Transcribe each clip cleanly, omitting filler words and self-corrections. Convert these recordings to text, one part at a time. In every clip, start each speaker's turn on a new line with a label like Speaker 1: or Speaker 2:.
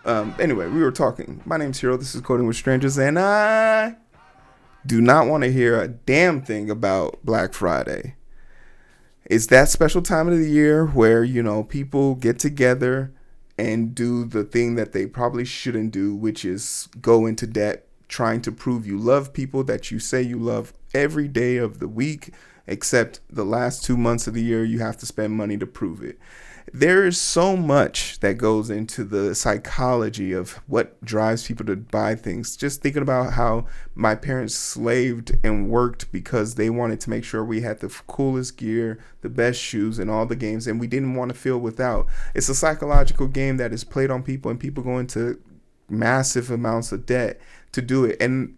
Speaker 1: Anyway, we were talking. My name's Hero. This is Coding with Strangers, and I do not want to hear a damn thing about Black Friday. It's that special time of the year where, people get together and do the thing that they probably shouldn't do, which is go into debt trying to prove you love people that you say you love every day of the week, except the last 2 months of the year, you have to spend money to prove it. There is so much that goes into the psychology of what drives people to buy things. Just thinking about how my parents slaved and worked because they wanted to make sure we had the coolest gear, the best shoes, and all the games, and we didn't want to feel without. It's a psychological game that is played on people, and people go into massive amounts of debt to do it. And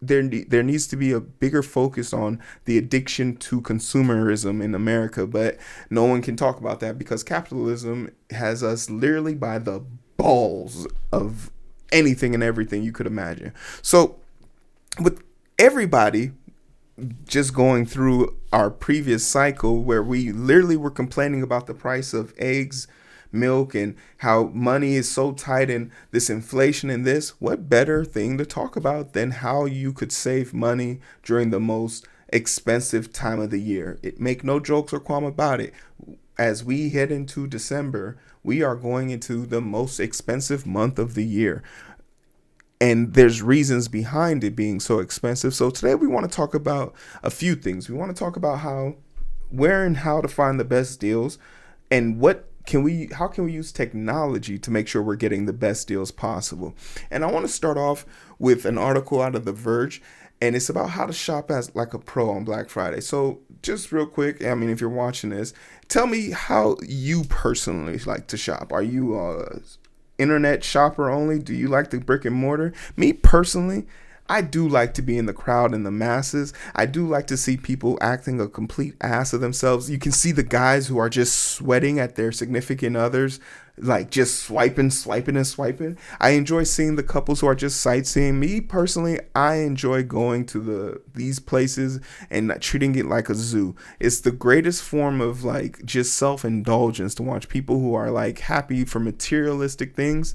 Speaker 1: there needs to be a bigger focus on the addiction to consumerism in America, but no one can talk about that because capitalism has us literally by the balls of anything and everything you could imagine. So with everybody just going through our previous cycle where we literally were complaining about the price of eggs, milk, and how money is so tight in this inflation and this, what better thing to talk about than how you could save money during the most expensive time of the year? It make no jokes or qualm about it. As we head into December, we are going into the most expensive month of the year. And there's reasons behind it being so expensive. So today we want to talk about a few things. We want to talk about where and how to find the best deals, and how can we use technology to make sure we're getting the best deals possible. And I want to start off with an article out of The Verge, and it's about how to shop as like a pro on Black Friday. So just real quick, I mean, if you're watching this, tell me how you personally like to shop. Are you internet shopper only? Do you like the brick and mortar? Me personally, I do like to be in the crowd and the masses. I do like to see people acting a complete ass of themselves. You can see the guys who are just sweating at their significant others, like just swiping, and swiping. I enjoy seeing the couples who are just sightseeing. Me personally, I enjoy going to these places and treating it like a zoo. It's the greatest form of like just self-indulgence to watch people who are like happy for materialistic things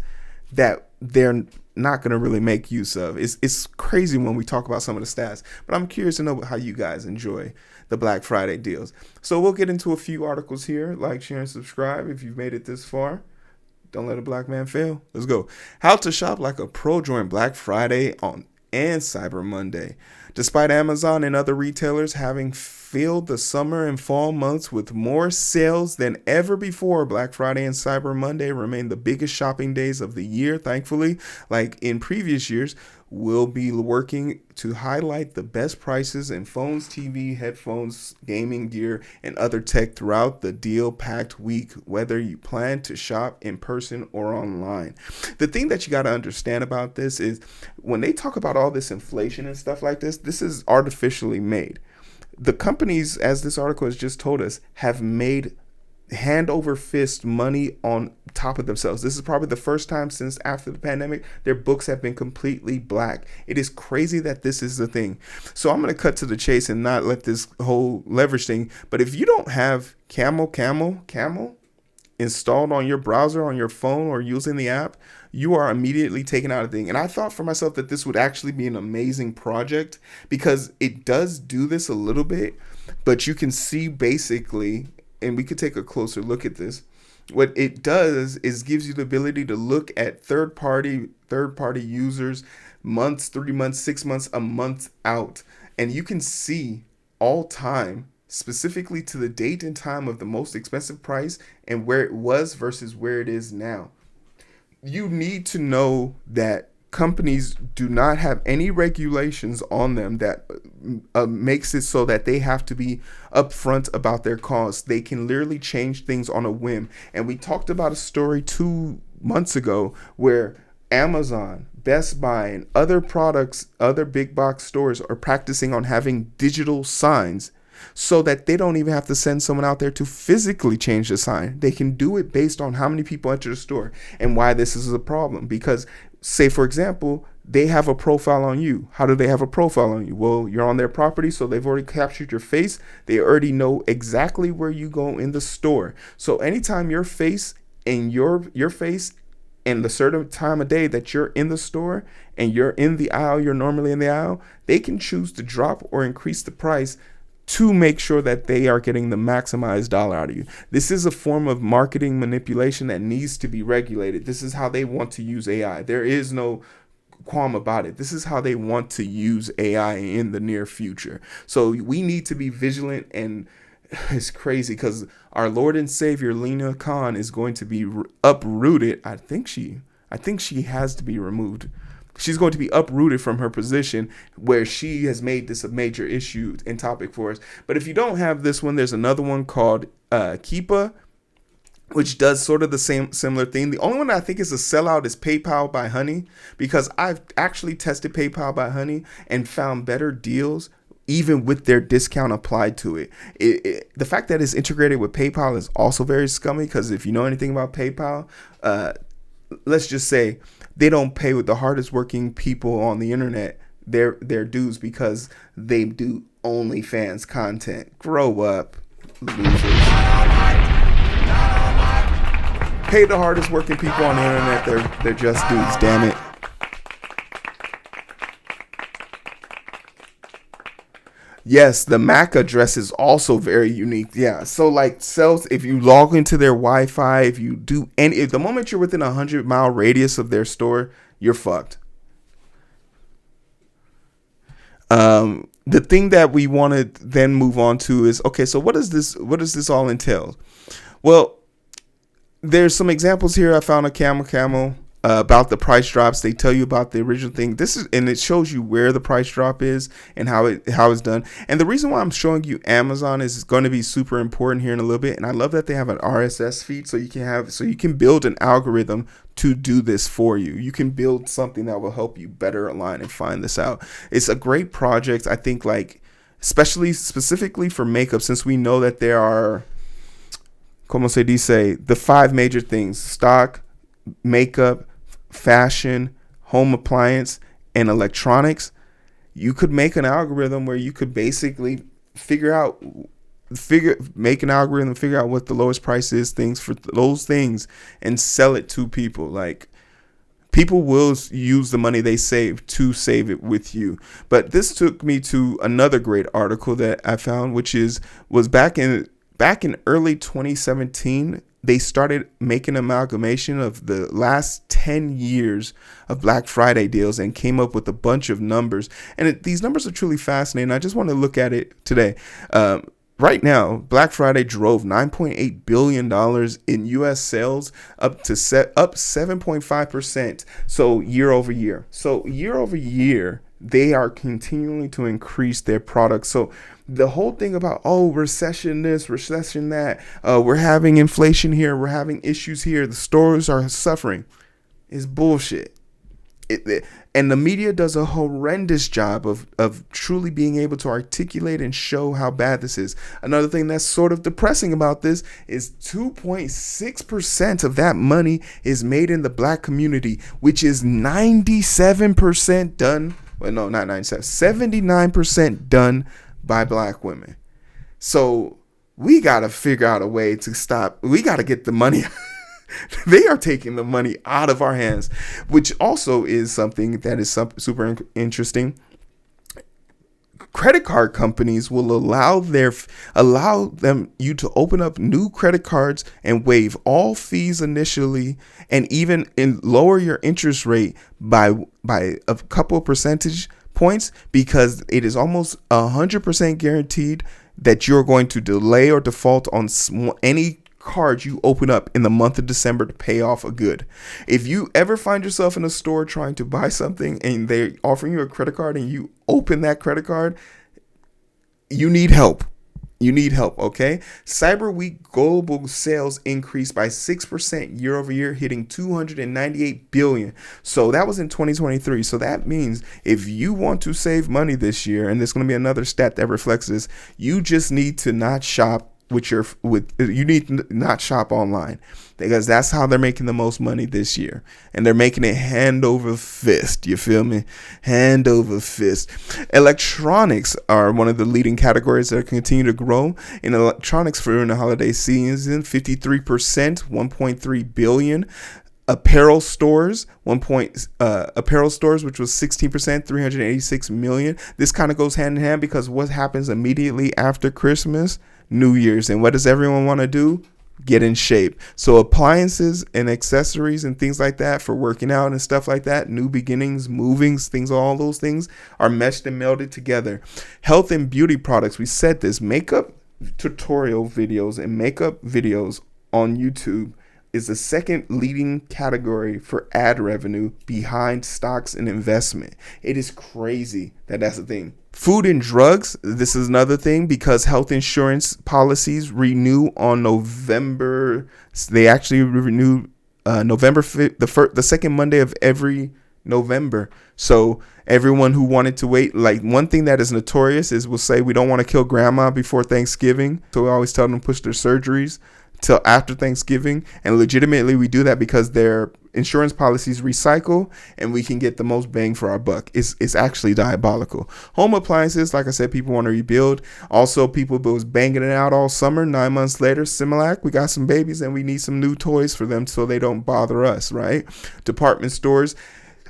Speaker 1: that they're not going to really make use of. It's crazy when we talk about some of the stats, but I'm curious to know how you guys enjoy the Black Friday deals. So we'll get into a few articles here. Like, share, and subscribe if you've made it this far. Don't let a black man fail. Let's go. How to shop like a pro during Black Friday and Cyber Monday. Despite Amazon and other retailers having filled the summer and fall months with more sales than ever before, Black Friday and Cyber Monday remain the biggest shopping days of the year. Thankfully, like in previous years, we'll be working to highlight the best prices in phones, TV, headphones, gaming gear, and other tech throughout the deal-packed week, whether you plan to shop in person or online. The thing that you got to understand about this is when they talk about all this inflation and stuff like this is artificially made. The companies, as this article has just told us, have made hand over fist money on top of themselves. This is probably the first time since after the pandemic their books have been completely black. It is crazy that this is the thing. So I'm going to cut to the chase and not let this whole leverage thing. But if you don't have Camel installed on your browser, on your phone, or using the app, you are immediately taken out of the thing. And I thought for myself that this would actually be an amazing project because it does do this a little bit, but you can see basically, and we could take a closer look at this. What it does is gives you the ability to look at third party users months, 3 months, 6 months, a month out, and you can see all time, specifically to the date and time of the most expensive price and where it was versus where it is now. You need to know that companies do not have any regulations on them that makes it so that they have to be upfront about their costs. They can literally change things on a whim. And we talked about a story 2 months ago where Amazon, Best Buy, and other big box stores are practicing on having digital signs so that they don't even have to send someone out there to physically change the sign. They can do it based on how many people enter the store. And why this is a problem, because say, for example, they have a profile on you. How do they have a profile on you? Well, you're on their property, so they've already captured your face. They already know exactly where you go in the store. So anytime your face and your face and the certain time of day that you're in the store and you're in the aisle, you're normally in the aisle, they can choose to drop or increase the price to make sure that they are getting the maximized dollar out of you. This is a form of marketing manipulation that needs to be regulated. This is how they want to use AI. There is no qualm about it. This is how they want to use AI in the near future. So we need to be vigilant, and it's crazy because our Lord and Savior Lena Khan is going to be uprooted. I think she has to be removed. She's going to be uprooted from her position where she has made this a major issue and topic for us. But if you don't have this one, there's another one called Keepa, which does sort of the same similar thing. The only one I think is a sellout is PayPal by Honey, because I've actually tested PayPal by Honey and found better deals even with their discount applied to it. The fact that it's integrated with PayPal is also very scummy, because if you know anything about PayPal, let's just say they don't pay with the hardest working people on the internet their dues because they do OnlyFans content. Grow up, losers. Pay the hardest working people on the internet they're just dudes, damn it. Yes, the MAC address is also very unique. Yeah, so like cells, if you log into their Wi-Fi, if you do, and if the moment you're within 100-mile radius of their store, you're fucked. The thing that we want to then move on to is, okay, so what does this all entail? Well, there's some examples here. I found a camel about the price drops. They tell you about the original thing. And it shows you where the price drop is and how it's done. And the reason why I'm showing you Amazon is going to be super important here in a little bit. And I love that they have an RSS feed, so you can build an algorithm to do this for you. You can build something that will help you better align and find this out. It's a great project. I think, like, specifically for makeup, since we know that there are, como se dice, the 5 major things: stock, makeup, fashion, home appliance, and electronics. You could make an algorithm where you could basically make an algorithm, figure out what the lowest price is, things for those things, and sell it to people. Like, people will use the money they save to save it with you. But this took me to another great article that I found, which was back in early 2017. They started making amalgamation of the last 10 years of Black Friday deals and came up with a bunch of numbers. And these numbers are truly fascinating. I just want to look at it today. Right now, Black Friday drove $9.8 billion in U.S. sales, up 7.5%. So year over year. They are continuing to increase their products. So the whole thing about, recession this, recession that, we're having inflation here, we're having issues here, the stores are suffering, is bullshit. And the media does a horrendous job of truly being able to articulate and show how bad this is. Another thing that's sort of depressing about this is 2.6% of that money is made in the Black community, which is 97% done. Well, no, not 97, 79% done by Black women. So we got to figure out a way to stop. We got to get the money. They are taking the money out of our hands, which also is something that is super interesting. Credit card companies will allow you to open up new credit cards and waive all fees initially, and even lower your interest rate by a couple of percentage points, because it is almost 100% guaranteed that you're going to delay or default on any card you open up in the month of December to pay off a good. If you ever find yourself in a store trying to buy something and they're offering you a credit card and you open that credit card, you need help. Okay? Cyber Week global sales increased by 6% year over year, hitting $298 billion. So that was in 2023. So that means if you want to save money this year, and there's going to be another stat that reflects this, you just need to not shop you need to not shop online, because that's how they're making the most money this year, and they're making it hand over fist. You feel me? Hand over fist. Electronics are one of the leading categories that continue to grow. In electronics for the holiday season, 53%, 1.3 billion. Apparel stores, which was 16%, 386 million. This kind of goes hand in hand because what happens immediately after Christmas? New Year's. And what does everyone want to do? Get in shape. So appliances and accessories and things like that for working out and stuff like that, new beginnings, movings, things, all those things are meshed and melded together. Health and beauty products, we said this, makeup tutorial videos and makeup videos on YouTube is the second leading category for ad revenue behind stocks and investment. It is crazy that that's the thing. Food and drugs, this is another thing because health insurance policies renew on November. They actually renew November 5th, the second Monday of every November. So everyone who wanted to wait, like one thing that is notorious is we'll say we don't want to kill grandma before Thanksgiving. So we always tell them to push their surgeries till after Thanksgiving, and legitimately we do that because their insurance policies recycle and we can get the most bang for our buck. It's actually diabolical. Home appliances, like I said, people want to rebuild. Also, people was banging it out all summer. 9 months later, Similac, we got some babies and we need some new toys for them so they don't bother us, right? Department stores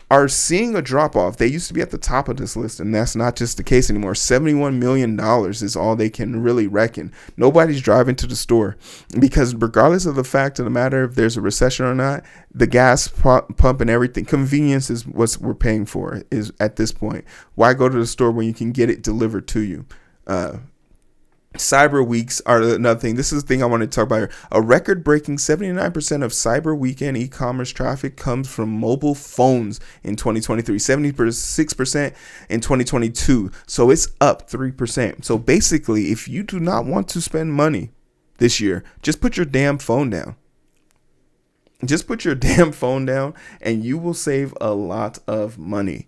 Speaker 1: are seeing a drop off. They used to be at the top of this list, and that's not just the case anymore. $71 million is all they can really reckon. Nobody's driving to the store because regardless of the fact of the matter if there's a recession or not, the gas pump and everything, convenience is what we're paying for is at this point. Why go to the store when you can get it delivered to you? Cyber weeks are another thing. This is the thing I want to talk about here. A record-breaking 79% of cyber weekend e-commerce traffic comes from mobile phones in 2023, 76% in 2022. So it's up 3%. So basically, if you do not want to spend money this year, just put your damn phone down. Just put your damn phone down and you will save a lot of money.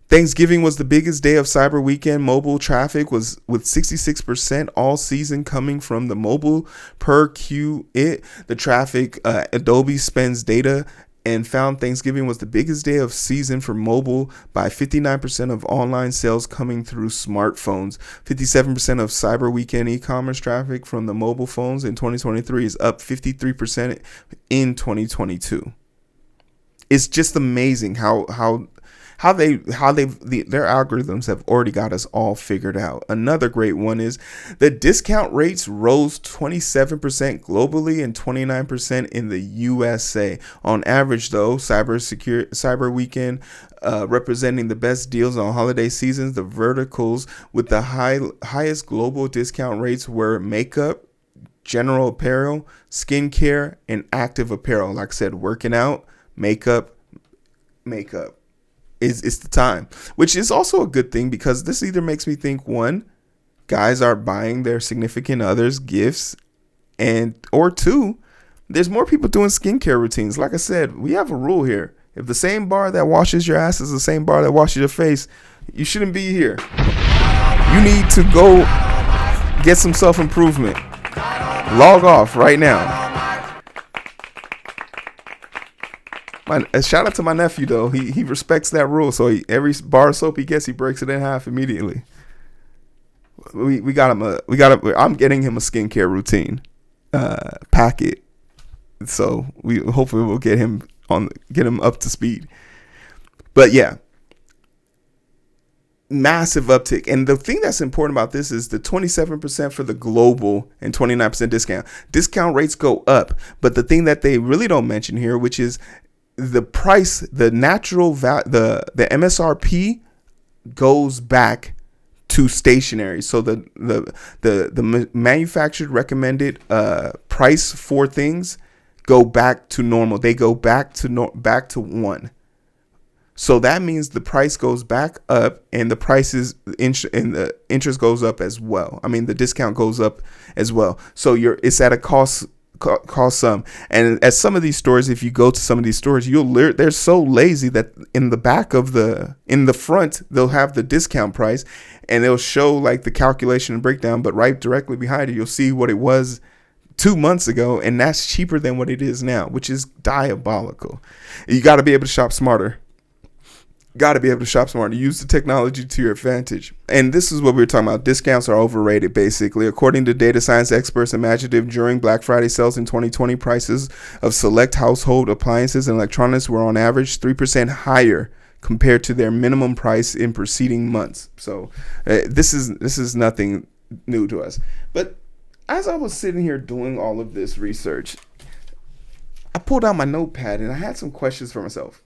Speaker 1: Thanksgiving was the biggest day of Cyber Weekend. Mobile traffic was with 66% all season coming from the mobile per Qit. The traffic, Adobe spends data and found Thanksgiving was the biggest day of season for mobile by 59% of online sales coming through smartphones. 57% of Cyber Weekend e-commerce traffic from the mobile phones in 2023 is up 53% in 2022. It's just amazing how their algorithms have already got us all figured out. Another great one is the discount rates rose 27% globally and 29% in the USA. On average, though, Cyber Weekend representing the best deals on holiday seasons, the verticals with the highest global discount rates were makeup, general apparel, skincare, and active apparel. Like I said, working out, makeup. It's the time, which is also a good thing because this either makes me think, one, guys are buying their significant others gifts, or two, there's more people doing skincare routines. Like I said, we have a rule here. If the same bar that washes your ass is the same bar that washes your face, you shouldn't be here. You need to go get some self-improvement. Log off right now. Shout out to my nephew though. He respects that rule. So every bar of soap he gets, he breaks it in half immediately. We got him I'm getting him a skincare routine packet. So hopefully we'll get him up to speed. But yeah, massive uptick. And the thing that's important about this is the 27% for the global and 29% discount. Discount rates go up, but the thing that they really don't mention here, which is the price, the natural value, the MSRP goes back to stationary. So the manufactured recommended price for things go back to normal. They go back to one. So that means the price goes back up, and the prices and the interest goes up as well. I mean, the discount goes up as well. So it's at a cost sum. And at some of these stores, if you go to some of these stores, they're so lazy that in the front they'll have the discount price and they'll show like the calculation and breakdown, but right directly behind it you'll see what it was 2 months ago, and that's cheaper than what it is now, which is diabolical. You got to be able to shop smarter. got to be able to shop smarter. Use the technology to your advantage. And this is what we were talking about. Discounts are overrated, basically. According to data science experts, imaginative during Black Friday sales in 2020, prices of select household appliances and electronics were on average 3% higher compared to their minimum price in preceding months. So this is nothing new to us. But as I was sitting here doing all of this research, I pulled out my notepad and I had some questions for myself.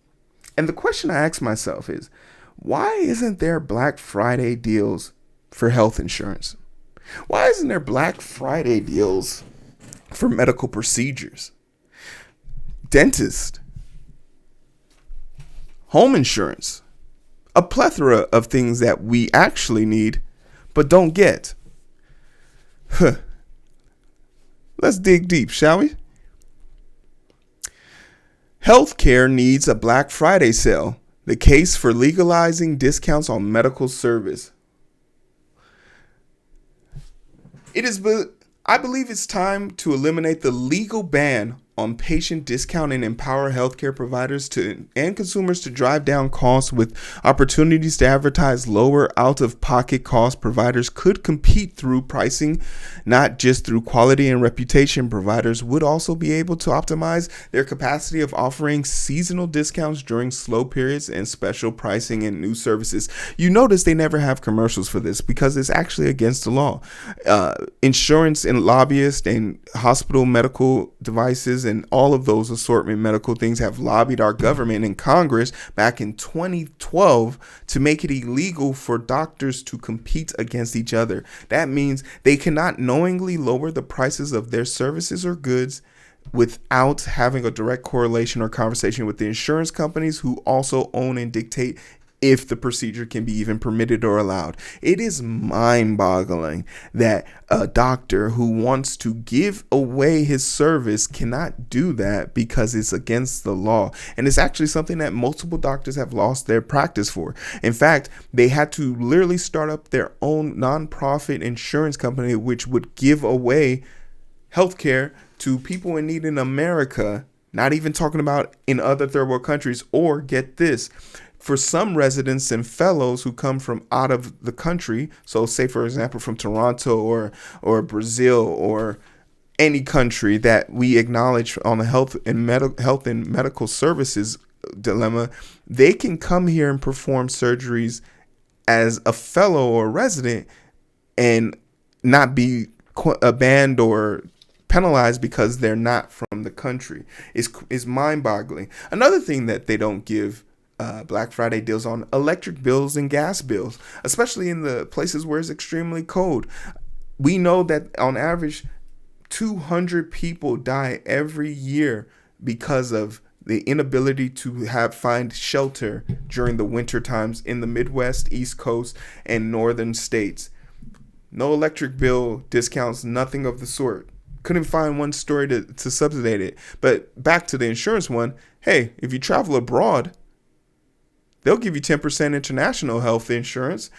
Speaker 1: And the question I asked myself is, why isn't there Black Friday deals for health insurance? Why isn't there Black Friday deals for medical procedures, dentist, home insurance, a plethora of things that we actually need but don't get? Let's dig deep, shall we? Healthcare needs a Black Friday sale. The case for legalizing discounts on medical service. I believe it's time to eliminate the legal ban on patient discount and empower healthcare providers and consumers to drive down costs with opportunities to advertise lower out-of-pocket costs. Providers could compete through pricing, not just through quality and reputation. Providers would also be able to optimize their capacity of offering seasonal discounts during slow periods and special pricing and new services. You notice they never have commercials for this because it's actually against the law. Insurance and lobbyists and hospital medical devices and all of those assortment medical things have lobbied our government and Congress back in 2012 to make it illegal for doctors to compete against each other. That means they cannot knowingly lower the prices of their services or goods without having a direct correlation or conversation with the insurance companies, who also own and dictate if the procedure can be even permitted or allowed. It is mind-boggling that a doctor who wants to give away his service cannot do that because it's against the law. And it's actually something that multiple doctors have lost their practice for. In fact, they had to literally start up their own nonprofit insurance company which would give away healthcare to people in need in America, not even talking about in other third world countries. Or get this, for some residents and fellows who come from out of the country, so say for example from Toronto or Brazil or any country that we acknowledge on the health and medical services dilemma, they can come here and perform surgeries as a fellow or resident and not be banned or penalized because they're not from the country. Is mind-boggling. Another thing that they don't give Black Friday deals on: electric bills and gas bills, especially in the places where it's extremely cold. We know that on average 200 people die every year because of the inability to find shelter during the winter times in the Midwest, East Coast, and northern states. No electric bill discounts, nothing of the sort. Couldn't find one story to subsidiate it. But back to the insurance one, hey, if you travel abroad, they'll give you 10% international health insurance.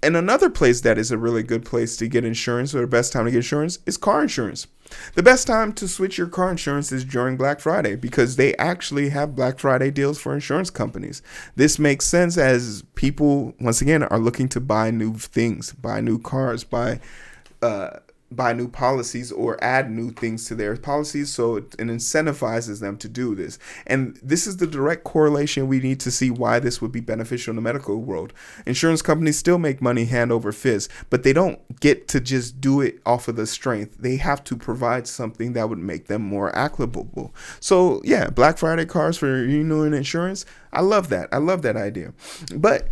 Speaker 1: And another place that is a really good place to get insurance, or the best time to get insurance, is car insurance. The best time to switch your car insurance is during Black Friday because they actually have Black Friday deals for insurance companies. This makes sense as people, once again, are looking to buy new things, buy new cars, buy new policies, or add new things to their policies, so it incentivizes them to do this. And this is the direct correlation we need to see why this would be beneficial in the medical world. Insurance companies still make money hand over fist, but they don't get to just do it off of the strength. They have to provide something that would make them more applicable. So yeah, Black Friday cars for renewing insurance. I love that. I love that idea. But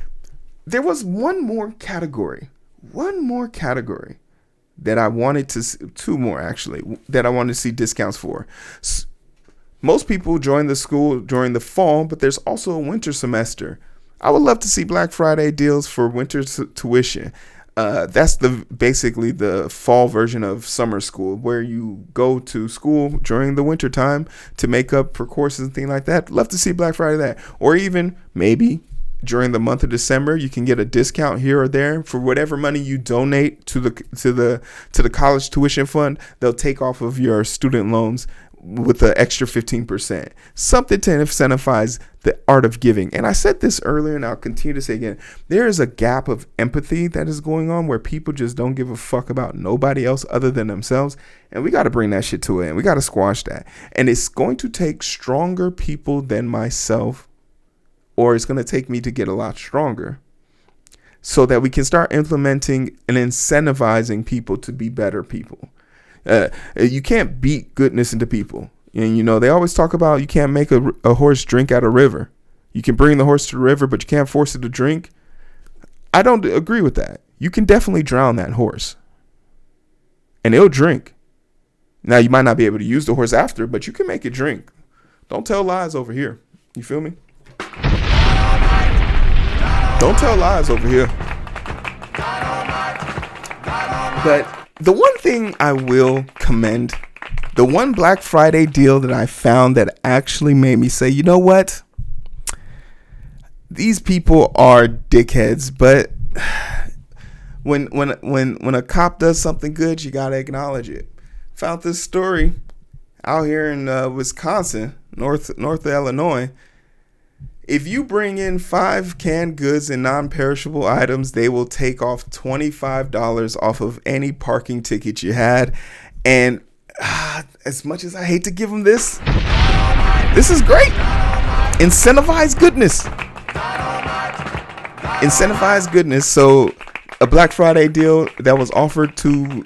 Speaker 1: there was one more category that I wanted to see, two more actually, that I wanted to see discounts for. Most people join the school during the fall, but there's also a winter semester. I would love to see Black Friday deals for winter tuition. That's basically the fall version of summer school, where you go to school during the winter time to make up for courses and things like that. Love to see Black Friday that, or even maybe during the month of December, you can get a discount here or there for whatever money you donate to the college tuition fund. They'll take off of your student loans with the extra 15%, something to incentivize the art of giving. And I said this earlier, and I'll continue to say again, there is a gap of empathy that is going on where people just don't give a fuck about nobody else other than themselves. And we got to bring that shit to an end. We got to squash that. And it's going to take stronger people than myself, or it's going to take me to get a lot stronger, so that we can start implementing and incentivizing people to be better people. You can't beat goodness into people. And, you know, they always talk about you can't make a horse drink at a river. You can bring the horse to the river, but you can't force it to drink. I don't agree with that. You can definitely drown that horse, and it'll drink. Now, you might not be able to use the horse after, but you can make it drink. Don't tell lies over here. You feel me? Don't tell lies over here. But the one thing I will commend, the one Black Friday deal that I found that actually made me say, you know what? These people are dickheads, but when a cop does something good, you gotta acknowledge it. Found this story out here in Wisconsin, north of Illinois. If you bring in 5 canned goods and non-perishable items, they will take off $25 off of any parking ticket you had. And as much as I hate to give them this is great. Incentivize goodness. Incentivize goodness. So a Black Friday deal that was offered to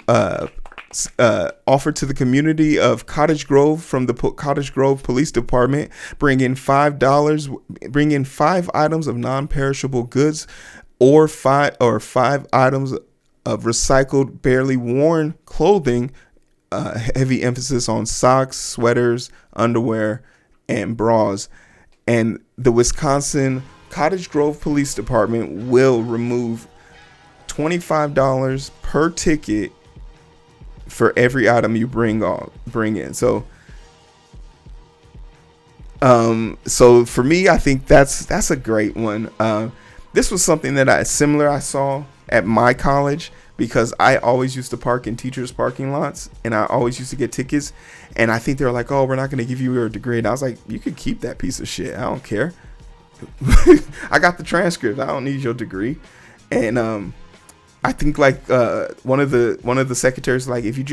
Speaker 1: the community of Cottage Grove from the Cottage Grove Police Department. Bring in five items of non-perishable goods, or five items of recycled, barely worn clothing. Heavy emphasis on socks, sweaters, underwear, and bras. And the Wisconsin Cottage Grove Police Department will remove $25 per ticket for every item you bring in. So for me, I think that's a great one. This was something that I saw at my college, because I always used to park in teachers' parking lots, and I always used to get tickets. And I think they were like, "Oh, we're not going to give you your degree." And I was like, "You could keep that piece of shit. I don't care. I got the transcript. I don't need your degree." And I think like one of the secretaries, like, if you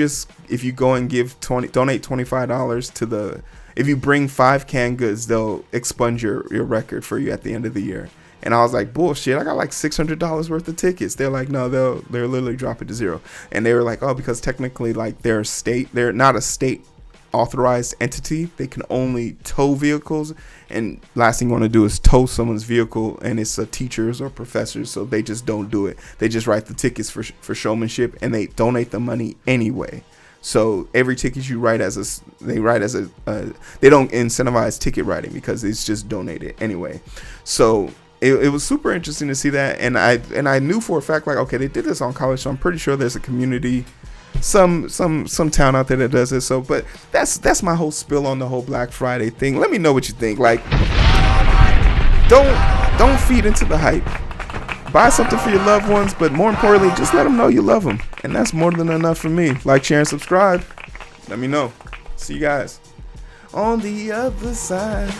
Speaker 1: go and donate $25 to if you bring 5 canned goods, they'll expunge your record for you at the end of the year. And I was like, bullshit, I got like $600 worth of tickets. They're like, no, they'll literally drop it to 0. And they were like, oh, because technically, like, they're not a state authorized entity. They can only tow vehicles, and last thing you want to do is tow someone's vehicle, and it's a teachers or professors, so they just don't do it. They just write the tickets for showmanship, and they donate the money anyway. So every ticket you write they don't incentivize ticket writing because it's just donated anyway. So it was super interesting to see that, and I knew for a fact, like, okay, they did this on college, so I'm pretty sure there's a community, some town out there that does this. So, but that's my whole spill on the whole Black Friday thing. Let me know what you think. Like, don't feed into the hype. Buy something for your loved ones, but more importantly, just let them know you love them, and that's more than enough for me. Like, share, and subscribe. Let me know. See you guys on the other side.